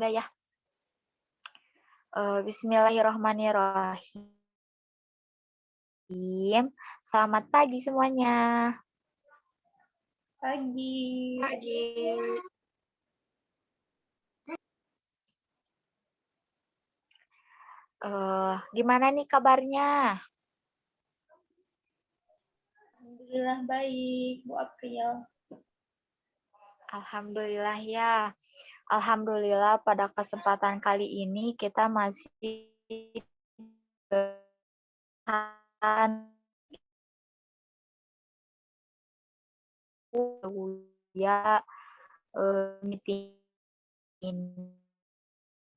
Udah ya. Bismillahirrahmanirrahim. Selamat pagi semuanya. Pagi. Pagi. Gimana nih kabarnya? Alhamdulillah baik, Bu April. Alhamdulillah ya. Alhamdulillah pada kesempatan kali ini kita masih ya meeting ini.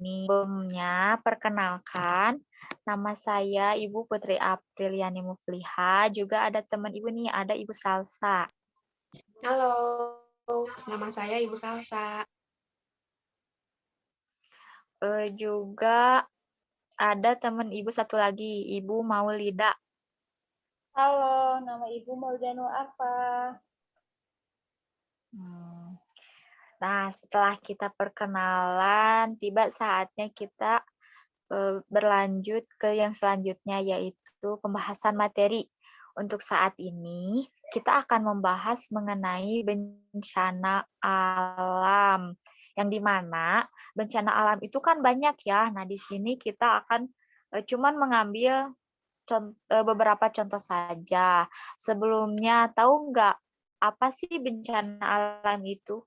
Sebelumnya, perkenalkan, nama saya Ibu Putri Apriliani Mufliha. Juga ada teman Ibu nih, ada Ibu Salsa. Halo, nama saya Ibu Salsa. Juga ada teman Ibu satu lagi, Ibu Maulida. Halo, nama Ibu Maulidano apa? Nah, setelah kita perkenalan, tiba saatnya kita berlanjut ke yang selanjutnya, yaitu pembahasan materi. Untuk saat ini, kita akan membahas mengenai bencana alam. Yang dimana bencana alam itu kan banyak ya. Nah, di sini kita akan cuman mengambil beberapa contoh saja. Sebelumnya, tahu nggak apa sih bencana alam itu?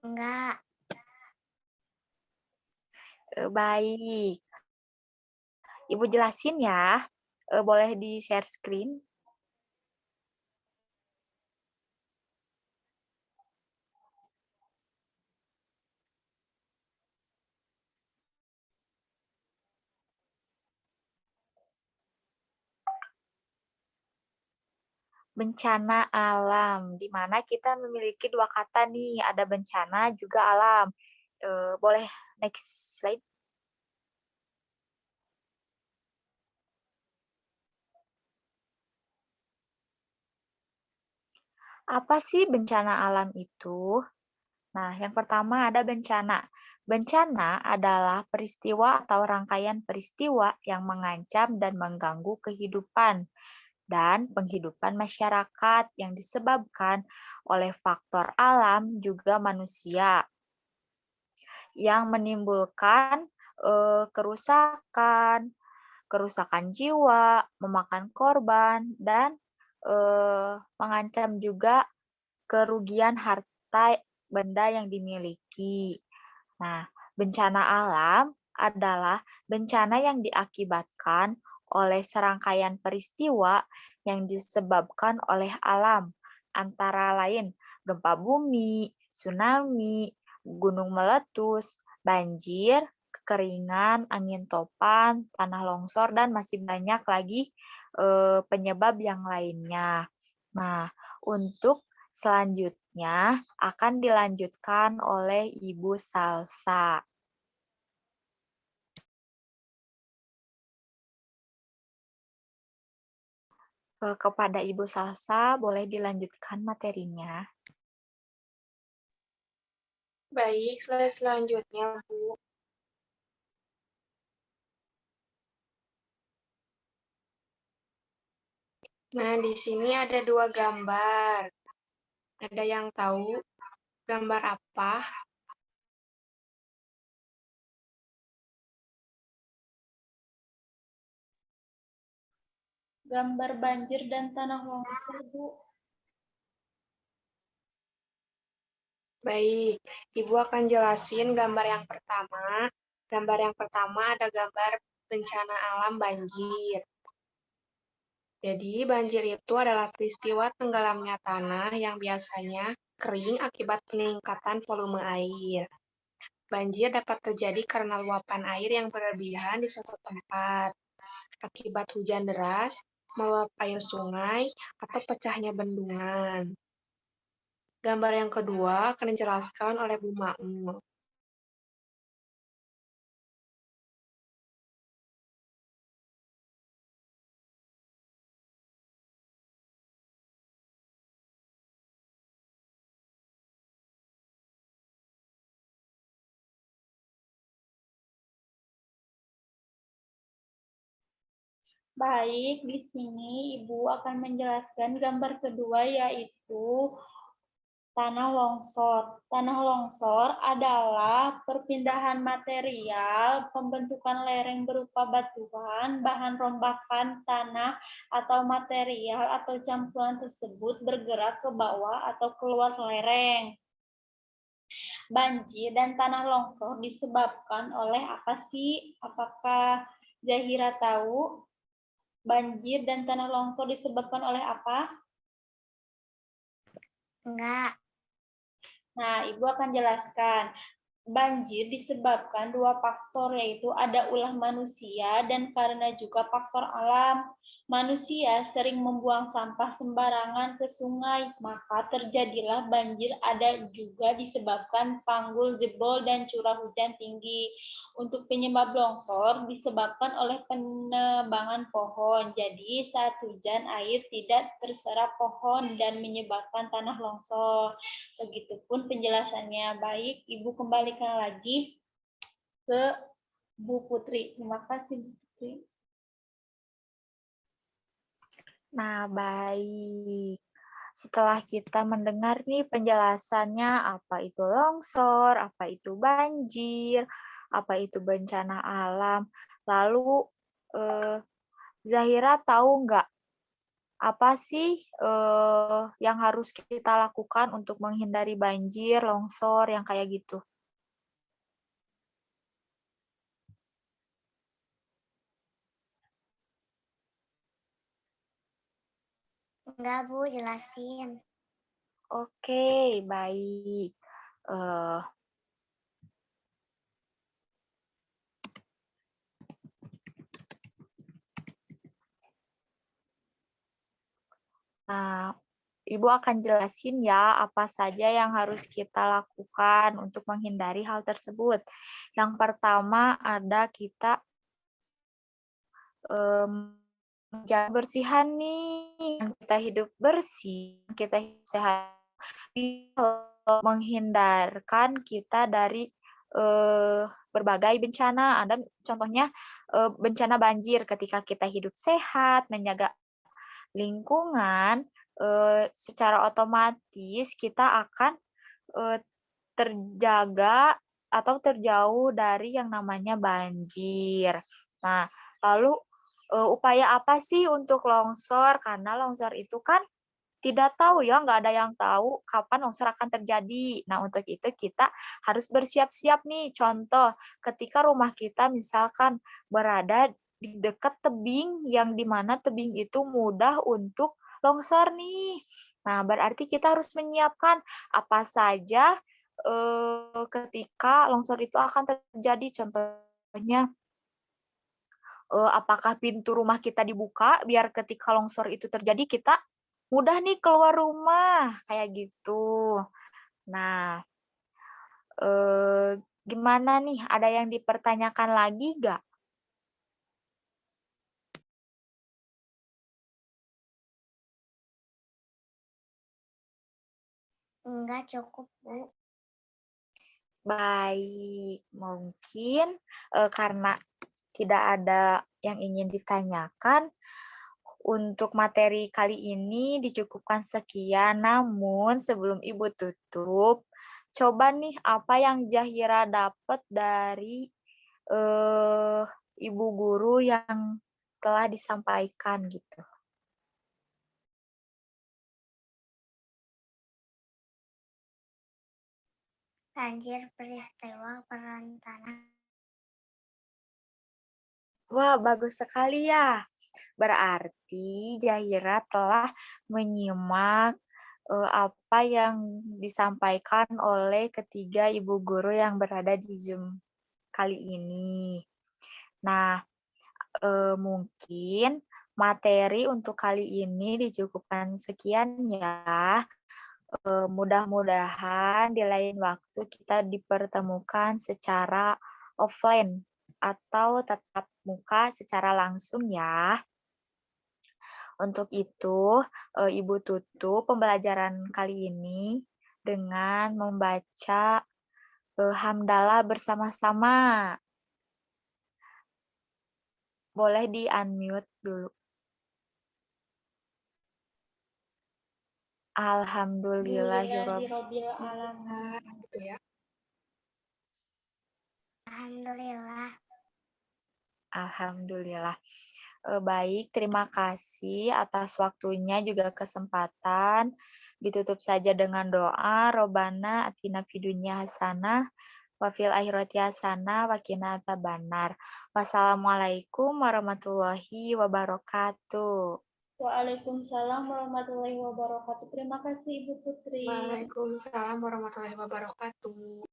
Enggak. Baik. Ibu jelasin ya. Boleh di-share screen. Bencana alam, di mana kita memiliki dua kata nih, ada bencana juga alam. Boleh next slide. Apa sih bencana alam itu? Nah, yang pertama ada bencana. Bencana adalah peristiwa atau rangkaian peristiwa yang mengancam dan mengganggu kehidupan dan penghidupan masyarakat yang disebabkan oleh faktor alam juga manusia yang menimbulkan kerusakan, kerusakan jiwa, memakan korban, dan mengancam juga kerugian harta benda yang dimiliki. Nah, bencana alam adalah bencana yang diakibatkan oleh serangkaian peristiwa yang disebabkan oleh alam, antara lain gempa bumi, tsunami, gunung meletus, banjir, kekeringan, angin topan, tanah longsor, dan masih banyak lagi penyebab yang lainnya. Nah, untuk selanjutnya akan dilanjutkan oleh Ibu Salsa. Kepada Ibu Salsa, boleh dilanjutkan materinya. Baik, slide selanjutnya, Bu. Nah, di sini ada dua gambar. Ada yang tahu gambar apa? Gambar banjir dan tanah longsor, Bu. Baik, Ibu akan jelasin gambar yang pertama. Gambar yang pertama ada gambar bencana alam banjir. Jadi, banjir itu adalah peristiwa tenggelamnya tanah yang biasanya kering akibat peningkatan volume air. Banjir dapat terjadi karena luapan air yang berlebihan di suatu tempat, akibat hujan deras, meluap air sungai, atau pecahnya bendungan. Gambar yang kedua akan dijelaskan oleh Bu Ma'mul. Baik, di sini Ibu akan menjelaskan gambar kedua yaitu tanah longsor. Tanah longsor adalah perpindahan material, pembentukan lereng berupa batuan, bahan rombakan tanah atau material atau campuran tersebut bergerak ke bawah atau keluar lereng. Banjir dan tanah longsor disebabkan oleh apa sih? Apakah Zahira tahu? Banjir dan tanah longsor disebabkan oleh apa? Enggak. Nah, Ibu akan jelaskan. Banjir disebabkan dua faktor, yaitu ada ulah manusia dan karena juga faktor alam. Manusia sering membuang sampah sembarangan ke sungai, maka terjadilah banjir. Ada juga disebabkan panggul jebol dan curah hujan tinggi. Untuk penyebab longsor disebabkan oleh penebangan pohon. Jadi saat hujan air tidak terserap pohon dan menyebabkan tanah longsor. Begitupun penjelasannya. Baik, Ibu kembalikan lagi ke Bu Putri. Terima kasih, Bu Putri. Nah, baik. Setelah kita mendengar nih penjelasannya, apa itu longsor, apa itu banjir, apa itu bencana alam, lalu Zahira tahu nggak apa sih yang harus kita lakukan untuk menghindari banjir, longsor, yang kayak gitu? Enggak, Bu, jelasin. Oke, baik. Eh, Nah, Ibu akan jelasin ya apa saja yang harus kita lakukan untuk menghindari hal tersebut. Yang pertama ada kita menjaga bersihan nih, kita hidup bersih, kita hidup sehat, menghindarkan kita dari berbagai bencana. Ada contohnya bencana banjir ketika kita hidup sehat, menjaga lingkungan, secara otomatis kita akan terjaga atau terjauh dari yang namanya banjir. Nah, lalu upaya apa sih untuk longsor? Karena longsor itu kan tidak tahu ya, nggak ada yang tahu kapan longsor akan terjadi. Nah, untuk itu kita harus bersiap-siap nih. Contoh, ketika rumah kita misalkan berada di dekat tebing, yang dimana tebing itu mudah untuk longsor nih. Nah, berarti kita harus menyiapkan apa saja ketika longsor itu akan terjadi. Contohnya, apakah pintu rumah kita dibuka biar ketika longsor itu terjadi kita mudah nih keluar rumah, kayak gitu. Nah, gimana nih? Ada yang dipertanyakan lagi nggak? Enggak cukup, Bu. Baik, mungkin karena tidak ada yang ingin ditanyakan, untuk materi kali ini dicukupkan sekian. Namun sebelum Ibu tutup, coba nih apa yang Zahira dapat dari eh, Ibu guru yang telah disampaikan gitu. Banjir peristiwa peran tanah. Wah, bagus sekali ya. Berarti Zahira telah menyimak apa yang disampaikan oleh ketiga ibu guru yang berada di Zoom kali ini. Nah, mungkin materi untuk kali ini dicukupkan sekian ya. Mudah-mudahan di lain waktu kita dipertemukan secara offline atau tatap muka secara langsung ya. Untuk itu, Ibu tutup pembelajaran kali ini dengan membaca hamdalah bersama-sama. boleh di-unmute dulu. Alhamdulillahirabbil Alhamdulillahirabbil alamin. Gitu ya. Alhamdulillah. Alhamdulillah. Baik, terima kasih atas waktunya juga kesempatan. Ditutup saja dengan doa, Robbana atina fid dunya hasanah wa fil akhirati hasanah wa qina adzabannar. Wassalamualaikum warahmatullahi wabarakatuh. Waalaikumsalam warahmatullahi wabarakatuh. Terima kasih Ibu Putri. Waalaikumsalam warahmatullahi wabarakatuh.